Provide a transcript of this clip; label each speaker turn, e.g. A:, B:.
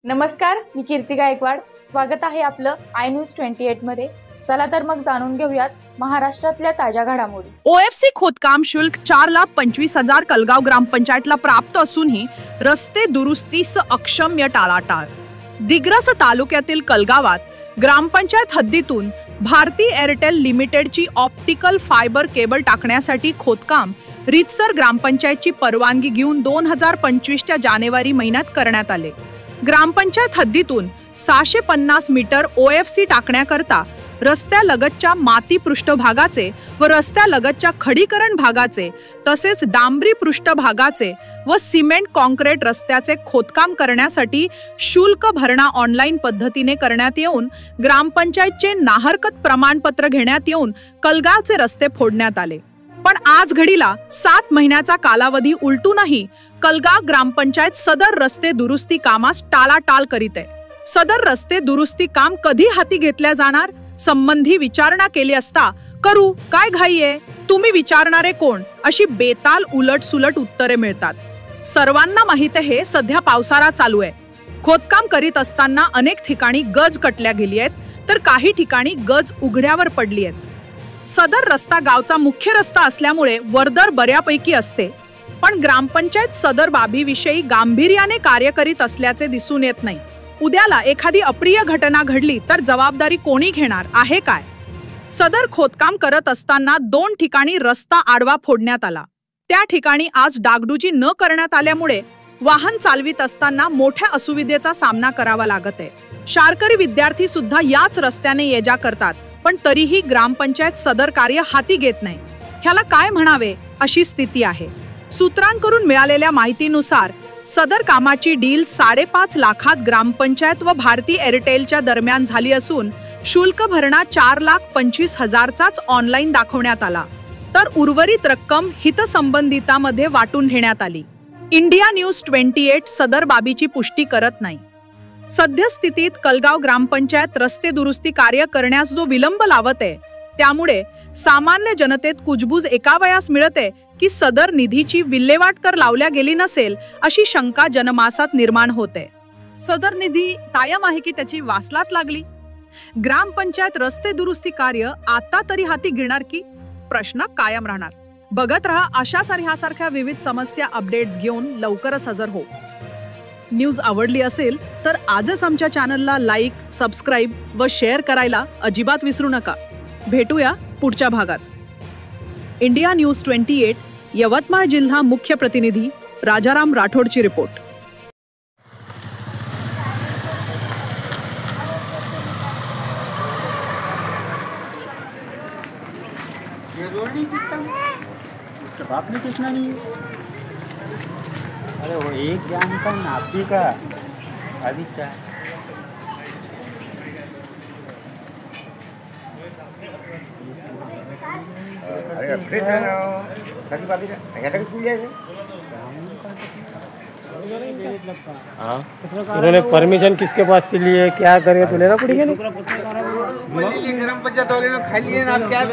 A: नमस्कार, मी कीर्ती गायकवाड. स्वागत आहे आपलं आय न्यूज 28 मध्ये. चला तर मग जाणून घेऊयात महाराष्ट्रातल्या ताज्या घडामोडी.
B: ओएफसी खोदकाम शुल्क 4,25,000 कलगाव ग्रामपंचायतला प्राप्त असूनही रस्ते दुरुस्तीस अक्षम्य टाळाटाळ. दिग्रस तालुक्यातील कलगावात ग्रामपंचायत हद्दीतून भारती एअरटेल लिमिटेडची ऑप्टिकल फायबर केबल टाकण्यासाठी खोदकाम रितसर ग्रामपंचायतची परवानगी घेऊन 2025च्या जानेवारी महिन्यात करण्यात आले. ग्रामपंचायत हद्दीतून 650 मीटर ओएफसी टाकण्याकरता रस्त्यालगतच्या माती पृष्ठभागाचे व रस्त्यालगतच्या खडीकरण भागाचे तसेच डांबरी पृष्ठभागाचे व सिमेंट कॉन्क्रीट रस्त्याचे खोदकाम करण्यासाठी शुल्क भरणा ऑनलाईन पद्धतीने करण्यात येऊन ग्रामपंचायतचे नाहरकत प्रमाणपत्र घेण्यात येऊन कलगावचे रस्ते फोडण्यात आले. पण आज घडीला 7 महिन्याचा कालावधी उलटूनही कलगाव ग्रामपंचायत सदर रस्ते दुरुस्ती कामास टाळाटाळ करीत आहे. सदर रस्ते दुरुस्ती काम कधी हाती घेतल्या जाणार संबंधी विचारणा केली असता करू काय घाई आहे, तुम्ही विचारणारे कोण अशी बेताल उलटसुलट उत्तरे मिळतात. सर्वांना माहित आहे सध्या पावसाळा चालू आहे. खोदकाम करीत असताना अनेक ठिकाणी गज कटल्या गेली आहेत तर काही ठिकाणी गज उघड्यावर पडली आहेत. सदर रस्ता गावचा मुख्य रस्ता असल्यामुळे वर्दळ बऱ्यापैकी असते, पण ग्रामपंचायत सदर बाबीविषयी गांभीर्याने कार्य करीत असल्याचे दिसून येत नाही. उद्याला एखादी अप्रिय घटना घडली तर जबाबदारी कोणी घेणार आहे काय? सदर खोदकाम करत असताना 2 ठिकाणी रस्ता आडवा फोडण्यात आला. त्या ठिकाणी आज डागडुजी न करण्यात आल्यामुळे वाहन चालवित असताना मोठ्या असुविधेचा सामना करावा लागत आहे. शाळकरी विद्यार्थी सुद्धा याच रस्त्याने ये जा करतात, पण तरीही ग्रामपंचायत सदर कार्य हाती घेत नाही. ह्याला काय म्हणावे अशी स्थिती आहे. सूत्रांकडून मिळालेल्या माहितीनुसार सदर कामाची डील 5.5 लाखात ग्रामपंचायत व भारती एअरटेलच्या दरम्यान झाली असून शुल्क भरणा 4,25,000चाच ऑनलाईन दाखवण्यात आला, तर उर्वरित रक्कम हितसंबंधितांमध्ये वाटून घेण्यात आली. इंडिया न्यूज 28 सदर बाबीची पुष्टी करत नाही. सद्यस्थितीत कलगाव ग्रामपंचायत रस्ते दुरुस्ती कार्य करण्यास जो विलंब लावत आहे त्यामुळे सामान्य जनतेत कुजबूज एकावयास मिळते की सदर निधीची विल्हेवाट कर लावल्या गेली नसेल अशी शंका जनमासात निर्माण होते. सदर निधी कायम आहे की त्याची वासलात लागली? ग्रामपंचायत रस्ते दुरुस्ती कार्य आता तरी हाती घेणार की प्रश्न कायम राहणार. बघत रहा अशाच ह्यासारख्या विविध समस्या अपडेट्स घेऊन लवकरच हजर हो. न्यूज आवडली असेल तर आजच आमच्या चॅनलला लाईक, सबस्क्राईब व शेअर करायला अजिबात विसरू नका. भेटूया पुढच्या भागात. इंडिया न्यूज 28 यवतमाळ जिल्हा मुख्य प्रतिनिधी राजाराम राठोडची रिपोर्ट.
C: बाप ने कितना नहीं, अरे वो एक जान का नापी का आदित्य
D: अरे फ्रिज है ना कभी बात है ऐसा कुछ है
E: उन्होंने परमिशन किसके पास से लिए, क्या करे तो लेना पड़ेगा नहीं.
D: ग्राम पंचायत वाले ने खाली है ना, आप क्या